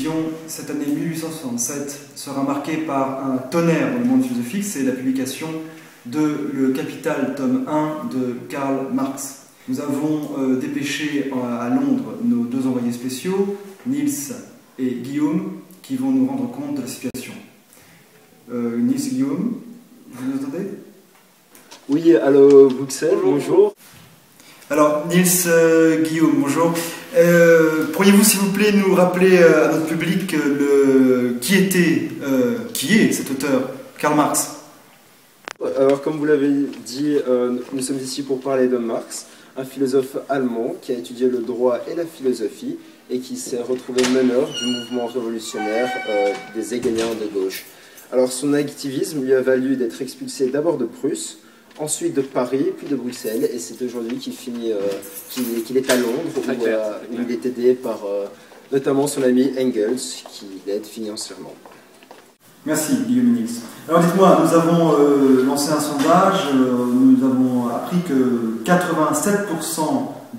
vision, cette année 1867 sera marquée par un tonnerre dans le monde philosophique, c'est la publication de Le Capital, tome 1 de Karl Marx. Nous avons dépêché à Londres nos deux envoyés spéciaux, Niels et Guillaume, qui vont nous rendre compte de la situation. Niels, Guillaume, vous nous entendez? Oui, allô Bruxelles, bonjour. Alors, Niels, Guillaume, bonjour. Pourriez-vous s'il vous plaît nous rappeler à notre public qui est cet auteur, Karl Marx? Alors, comme vous l'avez dit, nous sommes ici pour parler de Marx, un philosophe allemand qui a étudié le droit et la philosophie et qui s'est retrouvé meneur du mouvement révolutionnaire des Hegeliens de gauche. Alors, son activisme lui a valu d'être expulsé d'abord de Prusse, ensuite de Paris, puis de Bruxelles, et c'est aujourd'hui qu'il est à Londres, où il est aidé par notamment son ami Engels, qui l'aide financièrement. Merci Guillaume et Niels. Alors dites-moi, nous avons lancé un sondage, nous avons appris que 87%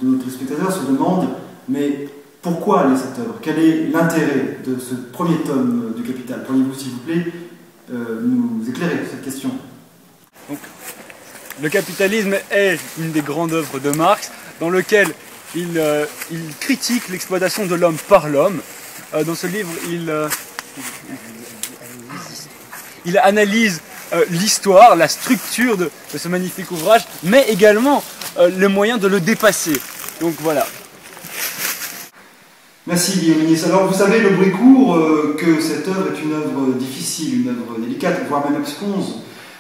de nos téléspectateurs se demandent mais pourquoi lire cette œuvre? Quel est l'intérêt de ce premier tome du Capital? Pourriez-vous s'il vous plaît nous éclairer sur cette question? Donc, le capitalisme est une des grandes œuvres de Marx dans lequel il critique l'exploitation de l'homme par l'homme. Dans ce livre, il analyse l'histoire, la structure de ce magnifique ouvrage, mais également le moyen de le dépasser. Donc voilà. Merci Guillaume. Alors vous savez, le bruit court que cette œuvre est une œuvre difficile, une œuvre délicate, voire même absconse,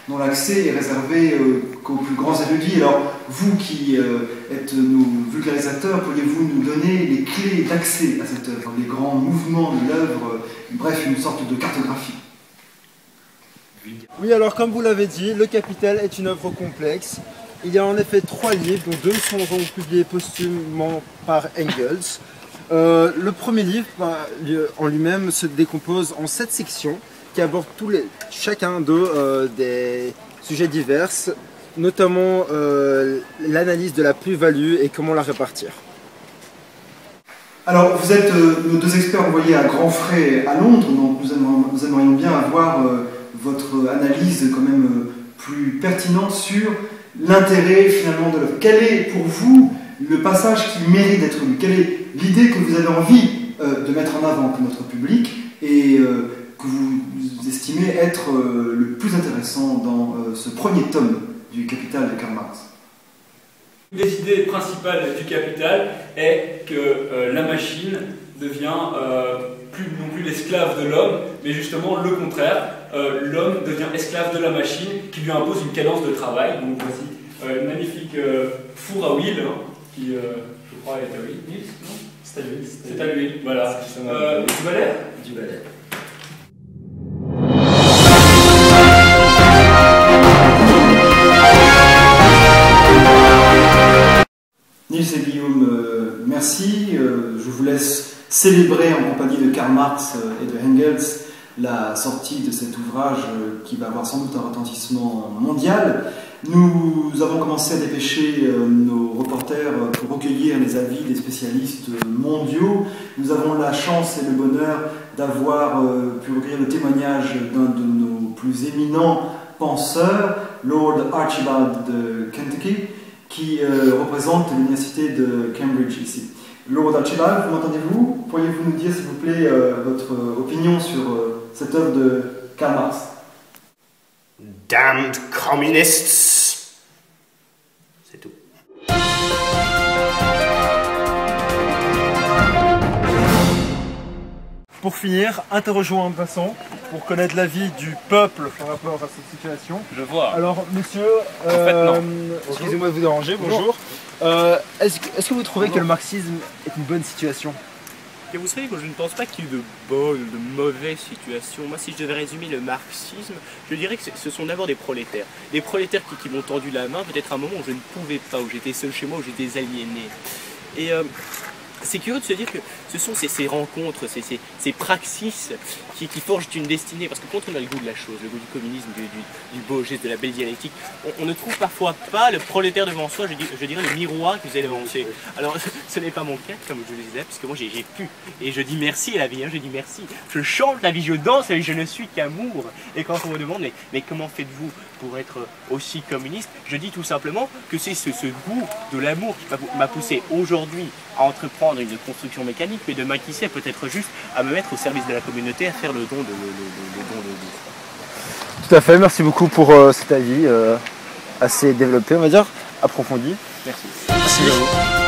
dont l'accès est réservé qu'aux plus grands érudits. Alors vous qui êtes nos vulgarisateurs, pourriez-vous nous donner les clés d'accès à cette œuvre, les grands mouvements de l'œuvre, bref, une sorte de cartographie? Oui, alors comme vous l'avez dit, Le Capital est une œuvre complexe. Il y a en effet 3 livres, dont 2 sont publiés posthumement par Engels. Le premier livre, en lui-même, se décompose en 7 sections qui abordent chacun d'eux des sujets divers, notamment l'analyse de la plus-value et comment la répartir. Alors, vous êtes nos 2 experts envoyés à grands frais à Londres, donc nous aimerions bien avoir votre analyse quand même plus pertinente sur l'intérêt finalement de l'œuvre. Quel est pour vous le passage qui mérite d'être lu? Quelle est l'idée que vous avez envie de mettre en avant pour notre public et que vous estimez être le plus intéressant dans ce premier tome du Capital de Karl Marx? Une des idées principales du Capital est que la machine devient non plus l'esclave de l'homme, mais justement le contraire. L'homme devient esclave de la machine qui lui impose une cadence de travail. Donc voici une magnifique four à huile qui, je crois, est à huile. Niels, non? C'est à l'huile. C'est à l'huile, voilà. Du balai? Du balai. Niels et Guillaume, merci. Je vous laisse célébrer en compagnie de Karl Marx et de Engels la sortie de cet ouvrage qui va avoir sans doute un retentissement mondial. Nous avons commencé à dépêcher nos reporters pour recueillir les avis des spécialistes mondiaux. Nous avons la chance et le bonheur d'avoir pu recueillir le témoignage d'un de nos plus éminents penseurs, Lord Archibald de Kentucky, qui représente l'université de Cambridge ici. Lord Archibald, m'entendez-vous? Pourriez-vous nous dire, s'il vous plaît, votre opinion sur cette œuvre de Karl Marx? Damned communists! C'est tout. Pour finir, interrogeons un passant pour connaître l'avis du peuple par rapport à cette situation. Je vois. Alors, monsieur, En fait, non. excusez-moi de vous déranger, bonjour. Est-ce que vous trouvez que le marxisme est une bonne situation? Et vous savez que je ne pense pas qu'il y ait de bonnes ou de mauvaises situations. Moi, si je devais résumer le marxisme, je dirais que ce sont d'abord des prolétaires. Des prolétaires qui m'ont tendu la main, peut-être à un moment où je ne pouvais pas, où j'étais seul chez moi, où j'étais aliéné. Et c'est curieux de se dire que ce sont ces rencontres, ces praxis qui forgent une destinée. Parce que quand on a le goût de la chose, le goût du communisme, du beau geste, de la belle dialectique, on ne trouve parfois pas le prolétaire devant soi, je dirais le miroir que vous avez devant soi. Alors ce n'est pas mon cas, comme je le disais, puisque moi j'ai pu. Et je dis merci à la vie, hein, je dis merci. Je chante la vie, je danse la vie, je ne suis qu'amour. Et quand on me demande, mais comment faites-vous pour être aussi communiste, je dis tout simplement que c'est ce goût de l'amour qui m'a poussé aujourd'hui à entreprendre une construction mécanique, mais demain qui sait, peut-être juste à me mettre au service de la communauté, à faire le don de Tout à fait, merci beaucoup pour cet avis assez développé, on va dire, approfondi. Merci. Merci à vous.